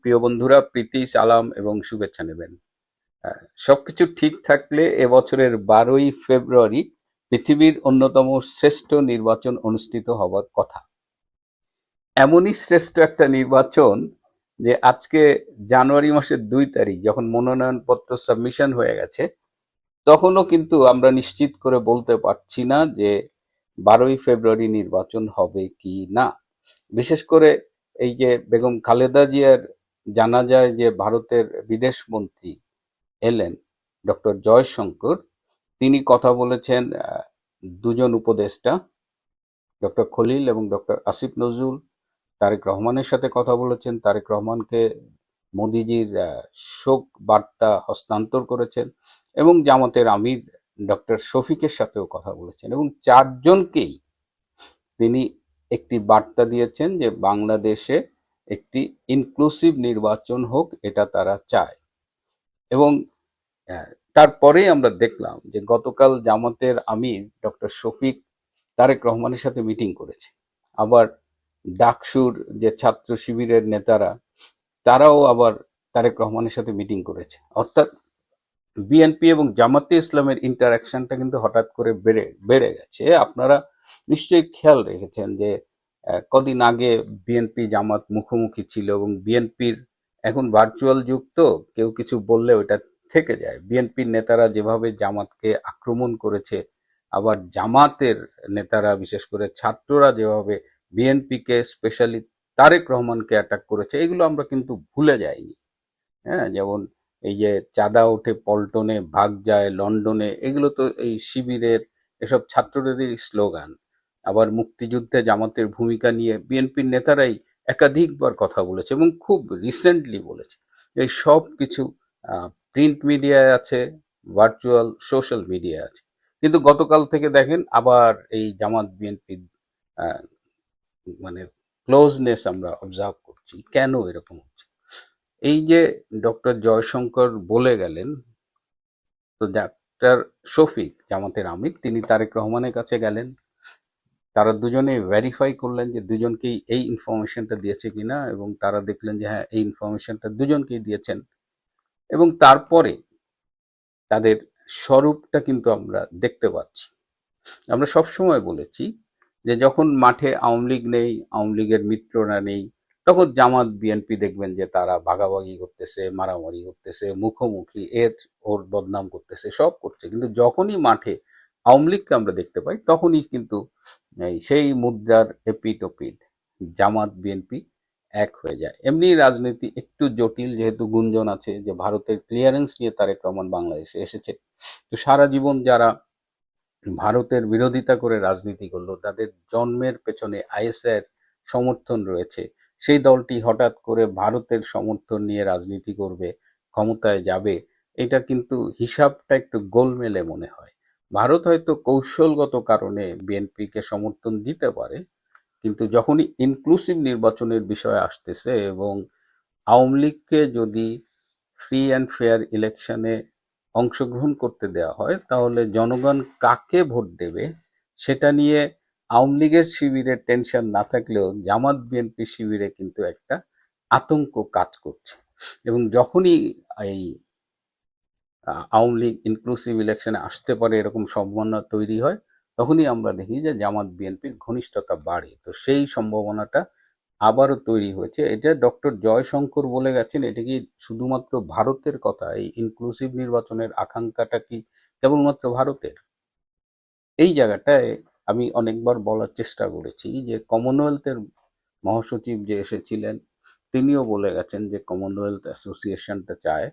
প্রিয় বন্ধুরা, প্রীতি, সালাম এবং শুভেচ্ছা নেবেন। সবকিছু ঠিক থাকলে এবছরের 12ই ফেব্রুয়ারি পৃথিবীর অন্যতম শ্রেষ্ঠ নির্বাচন অনুষ্ঠিত হবার কথা। এমনই শ্রেষ্ঠ একটা নির্বাচন যে আজকে জানুয়ারি মাসের 2 তারিখ যখন মনোনয়নপত্র সাবমিশন হয়ে গেছে, তখনও কিন্তু আমরা নিশ্চিত করে বলতে পারছি না যে 12ই ফেব্রুয়ারি নির্বাচন হবে কি না। বিশেষ করে এই যে বেগম খালেদা জিয়ার জানা যায় যে ভারতের বিদেশ মন্ত্রী এলেন, ডক্টর জয়শঙ্কর, তিনি কথা বলেছেন দুজন উপদেষ্টা, ডক্টর খলিল এবং ডক্টর আসিফ নজরুল তারেক রহমানের সাথে কথা বলেছেন। তারেক রহমানকে মোদিজির শোক বার্তা হস্তান্তর করেছেন এবং জামাতের আমির ডক্টর শফিকের সাথেও কথা বলেছেন এবং চারজনকেই তিনি একটি বার্তা দিয়েছেন যে বাংলাদেশে একটি ইনক্লুসিভ নির্বাচন হোক, এটা তারা চায়। এবং তারপরেই আমরা দেখলাম যে গতকাল জামাতের আমির ডক্টর শফিক তারেক রহমানের সাথে মিটিং করেছে। আবার ডাকসুর যে ছাত্র শিবিরের নেতারা, তারাও আবার তারেক রহমানের সাথে মিটিং করেছে। অর্থাৎ বিএনপি এবং জামাতে ইসলামের ইন্টারাকশনটা কিন্তু হঠাৎ করে বেড়ে গেছে। আপনারা নিশ্চয়ই খেয়াল রেখেছেন যে কদিন আগে বিএনপি জামাত মুখোমুখি ছিল এবং বিএনপির এখন ভার্চুয়াল যুগ, তো কেউ কিছু বললে ওটা থেকে যায়। বিএনপির নেতারা যেভাবে জামাতকে আক্রমণ করেছে, আবার জামাতের নেতারা বিশেষ করে ছাত্ররা যেভাবে বিএনপিকে, স্পেশালি তারেক রহমানকে অ্যাটাক করেছে, এগুলো আমরা কিন্তু ভুলে যাইনি। হ্যাঁ, যেমন এই যে চাঁদা ওঠে পল্টনে, ভাগ যায় লন্ডনে, এগুলো তো এই শিবিরের, এসব ছাত্রদেরই স্লোগান। আবার মুক্তিযুদ্ধে জামাতের ভূমিকা নিয়ে বিএনপির নেতারাই একাধিকবার কথা বলেছে এবং খুব রিসেন্টলি বলেছে। এই সব কিছু প্রিন্ট মিডিয়ায় আছে, ভার্চুয়াল সোশ্যাল মিডিয়ায় আছে। কিন্তু গতকাল থেকে দেখেন আবার এই জামাত বিএনপির মানে ক্লোজনেস আমরা অবজার্ভ করছি। কেন এরকম হচ্ছে? এই যে ডক্টর জয়শঙ্কর বলে গেলেন, তো ডাক্তার শফিক জামাতের আমির তিনি তারেক রহমানের কাছে গেলেন, তারা দুজনে ভেরিফাই করলেন যে দুজনকেই এই ইনফরমেশনটা দিয়েছে কিনা, এবং তারা দেখলেন যে হ্যাঁ, এই ইনফরমেশনটা দুজনকেই দিয়েছেন। এবং তারপরে তাদের স্বরূপটা কিন্তু আমরা দেখতে পাচ্ছি। আমরা সবসময় বলেছি যে যখন মাঠে আওয়ামী লীগ নেই, আওয়ামী লীগের মিত্ররা নেই, তখন জামাত বিএনপি দেখবেন যে তারা ভাগাভাগি করতেছে, মারামারি করতেছে, মুখোমুখি, এর ওর বদনাম করতেছে, সব করছে। কিন্তু যখনই মাঠে আওয়ামী লীগকে আমরা দেখতে পাই, তখনই কিন্তু সেই মুদ্রার এপিট ওপিট জামাত বিএনপি এক হয়ে যায়। এমনি রাজনীতি একটু জটিল, যেহেতু গুঞ্জন আছে যে ভারতের ক্লিয়ারেন্স নিয়ে তারেক রহমান বাংলাদেশে এসেছে। তো সারা জীবন যারা ভারতের বিরোধিতা করে রাজনীতি করলো, তাদের জন্মের পেছনে আইএসআইয়ের সমর্থন রয়েছে। সেই দলটি হঠাৎ করে ভারতের সমর্থন নিয়ে রাজনীতি করবে, ক্ষমতায় যাবে, এটা কিন্তু হিসাবটা একটু গোলমেলে মনে হয়। ভারত হয়তো কৌশলগত কারণে বিএনপিকে সমর্থন দিতে পারে, কিন্তু যখনই ইনক্লুসিভ নির্বাচনের বিষয় আসতেছে এবং আওয়ামী লীগকে যদি ফ্রি অ্যান্ড ফেয়ার ইলেকশনে অংশগ্রহণ করতে দেওয়া হয়, তাহলে জনগণ কাকে ভোট দেবে সেটা নিয়ে আওয়ামী লীগের শিবিরের টেনশন না থাকলেও জামাত বিএনপি শিবিরে কিন্তু একটা আতঙ্ক কাজ করছে। এবং যখনই এই আওয়ামী লীগ ইনক্লুসিভ ইলেকশনে আসতে পারে এরকম সম্ভাবনা তৈরি হয়, তখনই আমরা দেখি যে জামাত বিএনপির ঘনিষ্ঠতা বাড়ে। তো সেই সম্ভাবনাটা আবারও তৈরি হয়েছে। এটা ডক্টর জয়শঙ্কর বলে গেছেন, এটা কি শুধুমাত্র ভারতের কথা? এই ইনক্লুসিভ নির্বাচনের আকাঙ্ক্ষাটা কি কেবলমাত্র ভারতের? এই জায়গাটায় আমি অনেকবার বলার চেষ্টা করেছি যে কমনওয়েলথের মহাসচিব যে এসেছিলেন, তিনিও বলে গেছেন যে কমনওয়েলথ অ্যাসোসিয়েশনটা চায়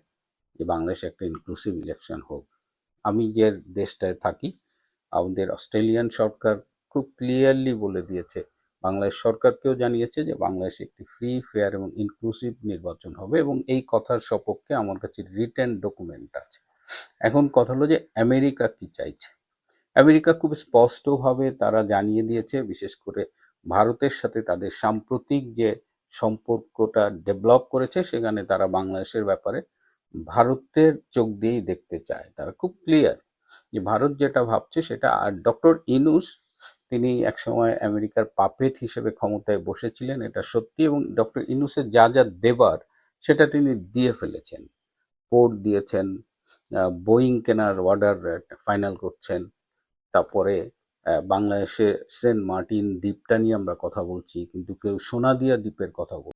যে বাংলাদেশে একটা ইনক্লুসিভ ইলেকশন হোক। আমি যে দেশটায় থাকি, আমাদের অস্ট্রেলিয়ান সরকার খুব ক্লিয়ারলি বলে দিয়েছে, বাংলাদেশ সরকারকেও জানিয়েছে যে বাংলাদেশে একটি ফ্রি, ফেয়ার এবং ইনক্লুসিভ নির্বাচন হবে, এবং এই কথার সপক্ষে আমার কাছে রিটেন ডকুমেন্ট আছে। এখন কথা হলো যে আমেরিকা কি চাইছে। আমেরিকা খুব স্পষ্টভাবে তারা জানিয়ে দিয়েছে, বিশেষ করে ভারতের সাথে তাদের সাম্প্রতিক যে সম্পর্কটা ডেভেলপ করেছে, সেখানে তারা বাংলাদেশের ব্যাপারে ভারতের চোখ দিয়েই দেখতে চায়। তারা খুব ক্লিয়ার যে ভারত যেটা ভাবছে সেটা। আর ডক্টর ইনুস, তিনি একসময় আমেরিকার পাপেট হিসেবে ক্ষমতায় বসেছিলেন, এটা সত্যি, এবং ডক্টর ইনুসের যা যা দেবার সেটা তিনি দিয়ে ফেলেছেন। পোর্ট দিয়েছেন, বোয়িং কেনার অর্ডার ফাইনাল করছেন। তারপরে বাংলাদেশে সেন্ট মার্টিন দ্বীপটা নিয়ে আমরা কথা বলছি, কিন্তু কেউ সোনাদিয়া দ্বীপের কথা বলছে